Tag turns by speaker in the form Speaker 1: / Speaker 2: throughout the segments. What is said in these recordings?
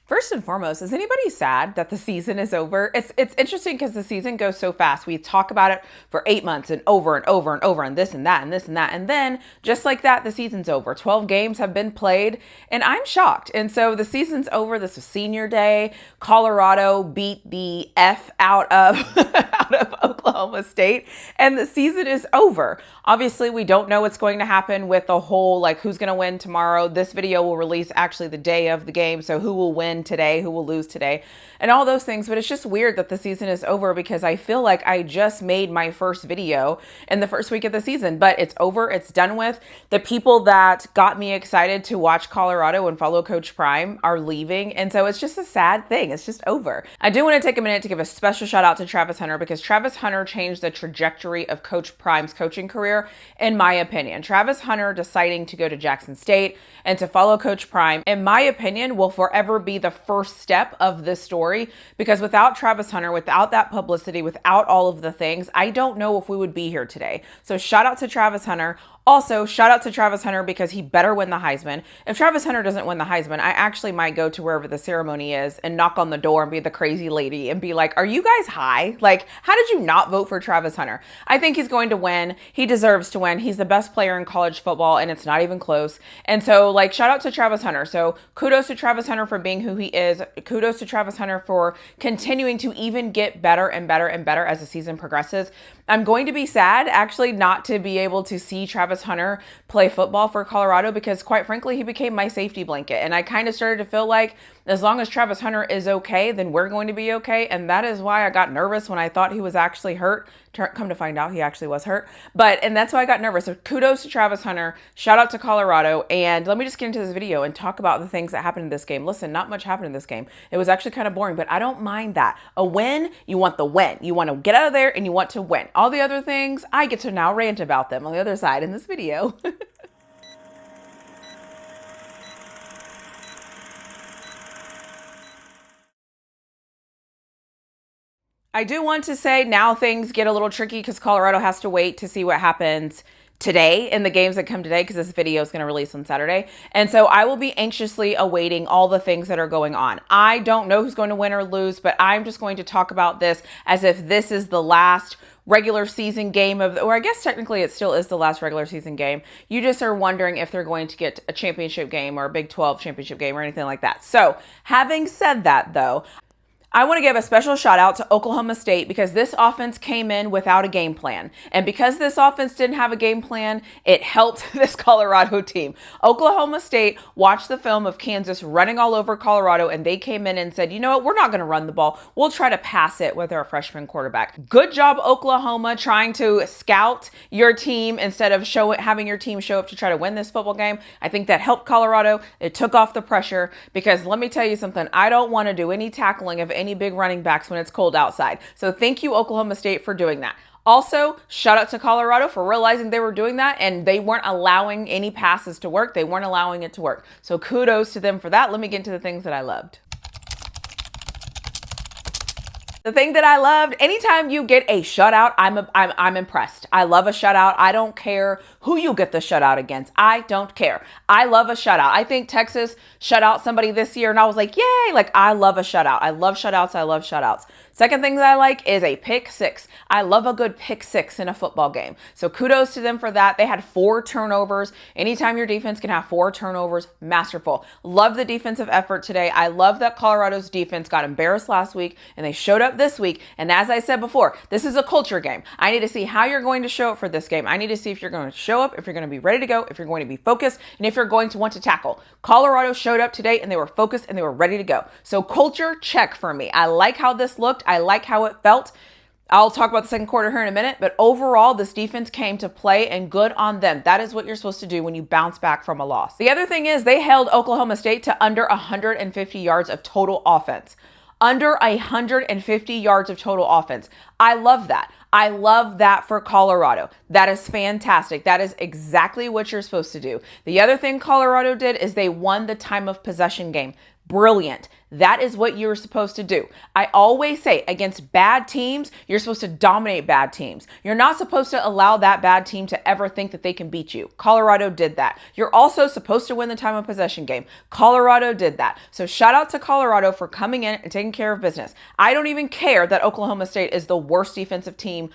Speaker 1: First and foremost, is anybody sad that the season is over? It's interesting because the season goes so fast. We talk about it for 8 months and over and over and over and this and that and this and that. And then just like that, the season's over. 12 games have been played and I'm shocked. And so the season's over. This was senior day. Colorado beat the F out of, out of Oklahoma State and the season is over. Obviously, we don't know what's going to happen with the whole, like who's going to win tomorrow. This video will release actually the day of the game. So who will win today, who will lose today, and all those things. But it's just weird that the season is over because I feel like I just made my first video in the first week of the season, but it's over. It's done with. The people that got me excited to watch Colorado and follow Coach Prime are leaving. And so it's just a sad thing. It's just over. I do want to take a minute to give a special shout out to Travis Hunter because Travis Hunter changed the trajectory of Coach Prime's coaching career, in my opinion. Travis Hunter deciding to go to Jackson State and to follow Coach Prime, in my opinion, will forever be the first step of this story because without Travis Hunter, without that publicity, without all of the things, I don't know if we would be here today. So shout out to Travis Hunter. Also, shout out to Travis Hunter because he better win the Heisman. If Travis Hunter doesn't win the Heisman, I actually might go to wherever the ceremony is and knock on the door and be the crazy lady and be like, are you guys high? Like, how did you not vote for Travis Hunter? I think he's going to win. He deserves to win. He's the best player in college football and it's not even close. And so like, shout out to Travis Hunter. So kudos to Travis Hunter for being who he is. Kudos to Travis Hunter for continuing to even get better and better and better as the season progresses. I'm going to be sad actually not to be able to see Travis Hunter play football for Colorado because quite frankly, he became my safety blanket. And I kind of started to feel like as long as Travis Hunter is okay, then we're going to be okay. And that is why I got nervous when I thought he was actually hurt. Come to find out, he actually was hurt. And that's why I got nervous. So kudos to Travis Hunter. Shout out to Colorado. And let me just get into this video and talk about the things that happened in this game. Listen, not much happened in this game. It was actually kind of boring, but I don't mind that. A win, you want the win. You want to get out of there and you want to win. All the other things, I get to now rant about them on the other side in this video. I do want to say now things get a little tricky because Colorado has to wait to see what happens today in the games that come today because this video is going to release on Saturday. And so I will be anxiously awaiting all the things that are going on. I don't know who's going to win or lose, but I'm just going to talk about this as if this is the last regular season game or I guess technically it still is the last regular season game. You just are wondering if they're going to get a championship game or a Big 12 championship game or anything like that. So having said that though, I want to give a special shout out to Oklahoma State because this offense came in without a game plan. And because this offense didn't have a game plan, it helped this Colorado team. Oklahoma State watched the film of Kansas running all over Colorado and they came in and said, you know what, we're not going to run the ball. We'll try to pass it with our freshman quarterback. Good job, Oklahoma, trying to scout your team instead of having your team show up to try to win this football game. I think that helped Colorado. It took off the pressure because let me tell you something, I don't want to do any tackling of any big running backs when it's cold outside. So thank you, Oklahoma State, for doing that. Also, shout out to Colorado for realizing they were doing that and they weren't allowing any passes to work. They weren't allowing it to work. So kudos to them for that. Let me get into the things that I loved. The thing that I loved, anytime you get a shutout, I'm impressed. I love a shutout. I don't care who you get the shutout against. I don't care. I love a shutout. I think Texas shut out somebody this year and I was like, yay, like I love a shutout. I love shutouts. I love shutouts. Second thing that I like is a pick six. I love a good pick six in a football game. So kudos to them for that. They had 4 turnovers. Anytime your defense can have 4 turnovers, masterful. Love the defensive effort today. I love that Colorado's defense got embarrassed last week and they showed up this week. And as I said before, this is a culture game. I need to see how you're going to show up for this game. I need to see if you're going to show up, if you're going to be ready to go, if you're going to be focused, and if you're going to want to tackle. Colorado showed up today and they were focused and they were ready to go. So culture check for me. I like how this looked. I like how it felt. I'll talk about the second quarter here in a minute, but overall, this defense came to play and good on them. That is what you're supposed to do when you bounce back from a loss. The other thing is they held Oklahoma State to under 150 yards of total offense. Under 150 yards of total offense. I love that. I love that for Colorado. That is fantastic. That is exactly what you're supposed to do. The other thing Colorado did is they won the time of possession game. Brilliant. That is what you're supposed to do. I always say against bad teams, you're supposed to dominate bad teams. You're not supposed to allow that bad team to ever think that they can beat you. Colorado did that. You're also supposed to win the time of possession game. Colorado did that. So shout out to Colorado for coming in and taking care of business. I don't even care that Oklahoma State is the worst defensive team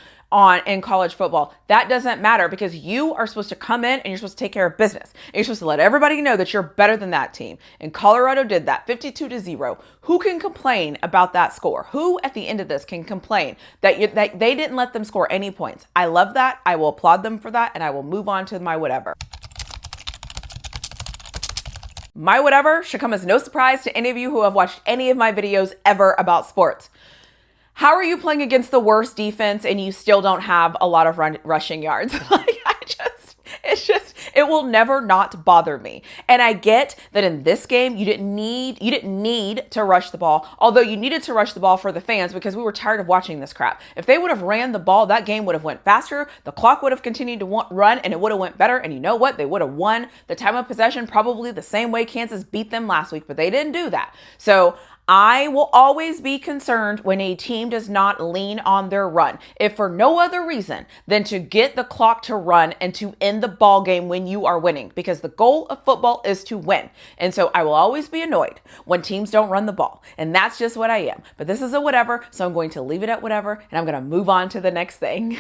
Speaker 1: in college football. That doesn't matter because you are supposed to come in and you're supposed to take care of business. And you're supposed to let everybody know that you're better than that team. And Colorado did that 52-0. Who can complain about that score? Who at the end of this can complain that they didn't let them score any points? I love that. I will applaud them for that. And I will move on to my whatever. My whatever should come as no surprise to any of you who have watched any of my videos ever about sports. How are you playing against the worst defense and you still don't have a lot of rushing yards? It will never not bother me. And I get that in this game, you didn't need to rush the ball, although you needed to rush the ball for the fans because we were tired of watching this crap. If they would have ran the ball, that game would have went faster. The clock would have continued to run and it would have went better. And you know what? They would have won the time of possession probably the same way Kansas beat them last week, but they didn't do that. So I will always be concerned when a team does not lean on their run, if for no other reason than to get the clock to run and to end the ball game when you are winning, because the goal of football is to win. And so I will always be annoyed when teams don't run the ball. And that's just what I am. But this is a whatever, so I'm going to leave it at whatever, and I'm going to move on to the next thing.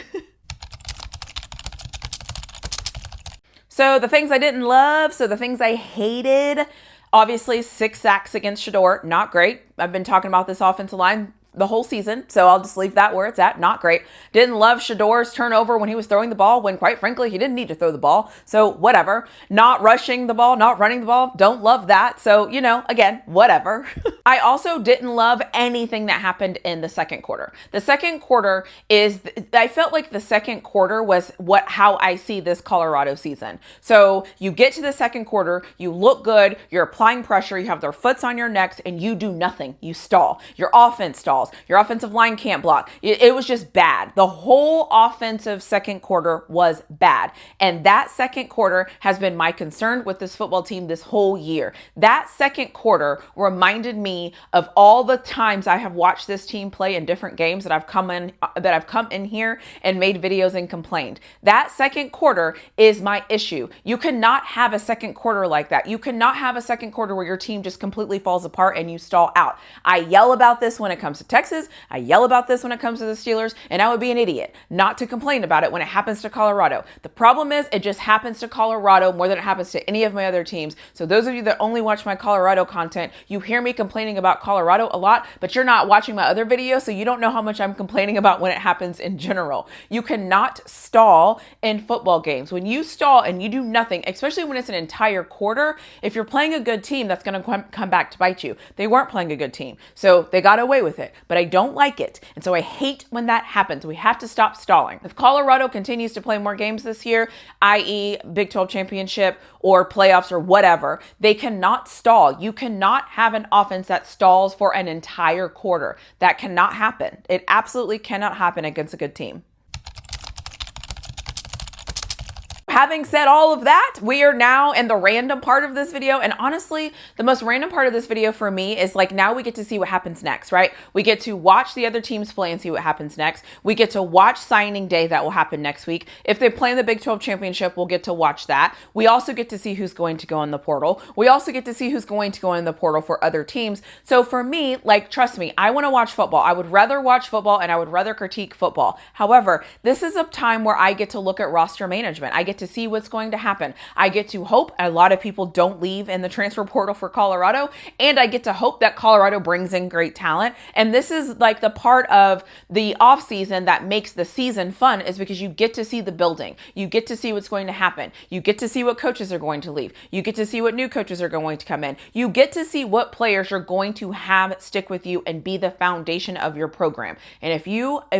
Speaker 1: So the things I didn't love, so the things I hated. Obviously, 6 sacks against Shedeur, not great. I've been talking about this offensive line the whole season, so I'll just leave that where it's at. Not great. Didn't love Shedeur's turnover when he was throwing the ball, when quite frankly, he didn't need to throw the ball. So whatever. Not rushing the ball, not running the ball. Don't love that. So, again, whatever. I also didn't love anything that happened in the second quarter. The second quarter I felt like the second quarter was how I see this Colorado season. So you get to the second quarter, you look good, you're applying pressure, you have their foots on your necks, and you do nothing. You stall. Your offense stalls. Your offensive line can't block. It was just bad. The whole offensive second quarter was bad. And that second quarter has been my concern with this football team this whole year. That second quarter reminded me of all the times I have watched this team play in different games that I've come in here and made videos and complained. That second quarter is my issue. You cannot have a second quarter like that. You cannot have a second quarter where your team just completely falls apart and you stall out. I yell about this when it comes to Texas. I yell about this when it comes to the Steelers, and I would be an idiot not to complain about it when it happens to Colorado. The problem is it just happens to Colorado more than it happens to any of my other teams. So those of you that only watch my Colorado content, you hear me complaining about Colorado a lot, but you're not watching my other videos, so you don't know how much I'm complaining about when it happens in general. You cannot stall in football games. When you stall and you do nothing, especially when it's an entire quarter, if you're playing a good team, that's going to come back to bite you. They weren't playing a good team, so they got away with it. But I don't like it. And so I hate when that happens. We have to stop stalling. If Colorado continues to play more games this year, i.e. Big 12 championship or playoffs or whatever, they cannot stall. You cannot have an offense that stalls for an entire quarter. That cannot happen. It absolutely cannot happen against a good team. Having said all of that, we are now in the random part of this video. And honestly, the most random part of this video for me is like, now we get to see what happens next, right? We get to watch the other teams play and see what happens next. We get to watch signing day that will happen next week. If they play in the Big 12 championship, we'll get to watch that. We also get to see who's going to go in the portal. We also get to see who's going to go in the portal for other teams. So for me, like, trust me, I want to watch football. I would rather watch football and I would rather critique football. However, this is a time where I get to look at roster management. I get to see what's going to happen. I get to hope a lot of people don't leave in the transfer portal for Colorado, and I get to hope that Colorado brings in great talent. And this is like the part of the off season that makes the season fun, is because you get to see the building. You get to see what's going to happen. You get to see what coaches are going to leave. You get to see what new coaches are going to come in. You get to see what players you're going to have stick with you and be the foundation of your program. And if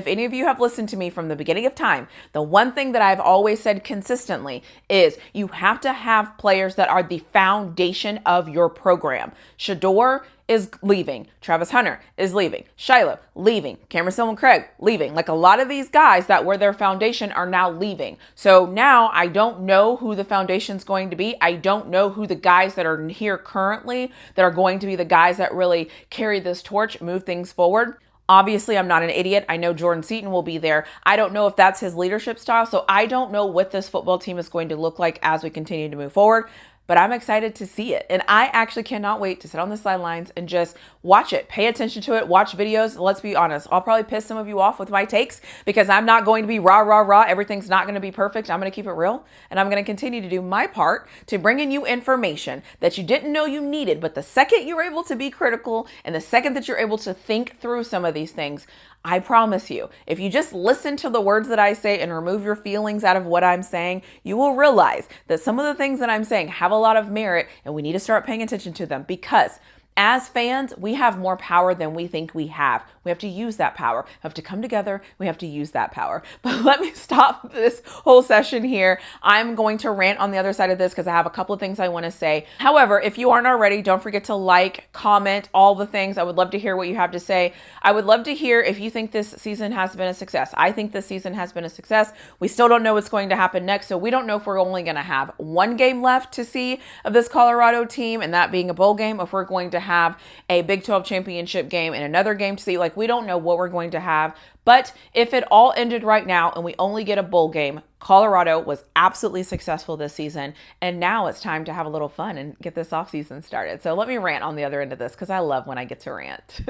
Speaker 1: any of you have listened to me from the beginning of time, the one thing that I've always said consistently consistently is you have to have players that are the foundation of your program. Shedeur is leaving. Travis Hunter is leaving. Shiloh leaving. Cameron Stillman Craig leaving. Like a lot of these guys that were their foundation are now leaving. So now I don't know who the foundation's going to be. I don't know who the guys that are here currently that are going to be the guys that really carry this torch, move things forward. Obviously, I'm not an idiot. I know Jordan Seaton will be there. I don't know if that's his leadership style. So I don't know what this football team is going to look like as we continue to move forward. But I'm excited to see it. And I actually cannot wait to sit on the sidelines and just watch it, pay attention to it, watch videos. Let's be honest. I'll probably piss some of you off with my takes because I'm not going to be rah, rah, rah. Everything's not going to be perfect. I'm going to keep it real. And I'm going to continue to do my part to bringing you information that you didn't know you needed. But the second you're able to be critical and the second that you're able to think through some of these things, I promise you, if you just listen to the words that I say and remove your feelings out of what I'm saying, you will realize that some of the things that I'm saying have a lot of merit and we need to start paying attention to them because as fans, we have more power than we think we have. We have to use that power. We have to come together. We have to use that power. But let me stop this whole session here. I'm going to rant on the other side of this because I have a couple of things I want to say. However, if you aren't already, don't forget to like, comment, all the things. I would love to hear what you have to say. I would love to hear if you think this season has been a success. I think this season has been a success. We still don't know what's going to happen next. So we don't know if we're only going to have one game left to see of this Colorado team and that being a bowl game, if we're going to have a Big 12 championship game and another game to see. Like, we don't know what we're going to have. But if it all ended right now and we only get a bowl game, Colorado was absolutely successful this season. And now it's time to have a little fun and get this offseason started. So let me rant on the other end of this because I love when I get to rant.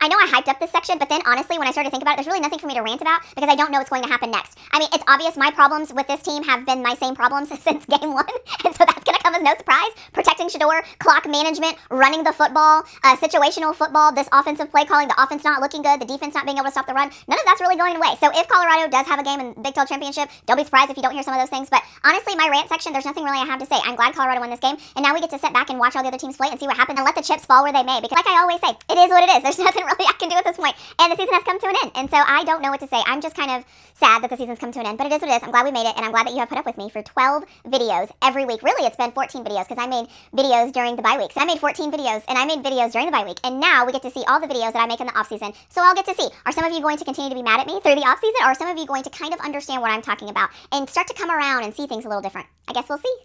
Speaker 2: I know I hyped up this section, but then honestly, when I started to think about it, there's really nothing for me to rant about because I don't know what's going to happen next. I mean, it's obvious my problems with this team have been my same problems since game one, and so that's going to come as no surprise. Protecting Shedeur, clock management, running the football, situational football, this offensive play calling, the offense not looking good, the defense not being able to stop the run, none of that's really going away. So if Colorado does have a game in the Big 12 Championship, don't be surprised if you don't hear some of those things. But honestly, my rant section, there's nothing really I have to say. I'm glad Colorado won this game, and now we get to sit back and watch all the other teams play and see what happens and let the chips fall where they may. Because like I always say, it is what it is. There's nothing really I can do at this point. And the season has come to an end. And so I don't know what to say. I'm just kind of sad that the season's come to an end. But it is what it is. I'm glad we made it. And I'm glad that you have put up with me for 12 videos every week. Really, it's been 14 videos because I made videos during the bye weeks. I made 14 videos and I made videos during the bye week. And now we get to see all the videos that I make in the off season. So I'll get to see, are some of you going to continue to be mad at me through the off season? Or are some of you going to kind of understand what I'm talking about and start to come around and see things a little different? I guess we'll see.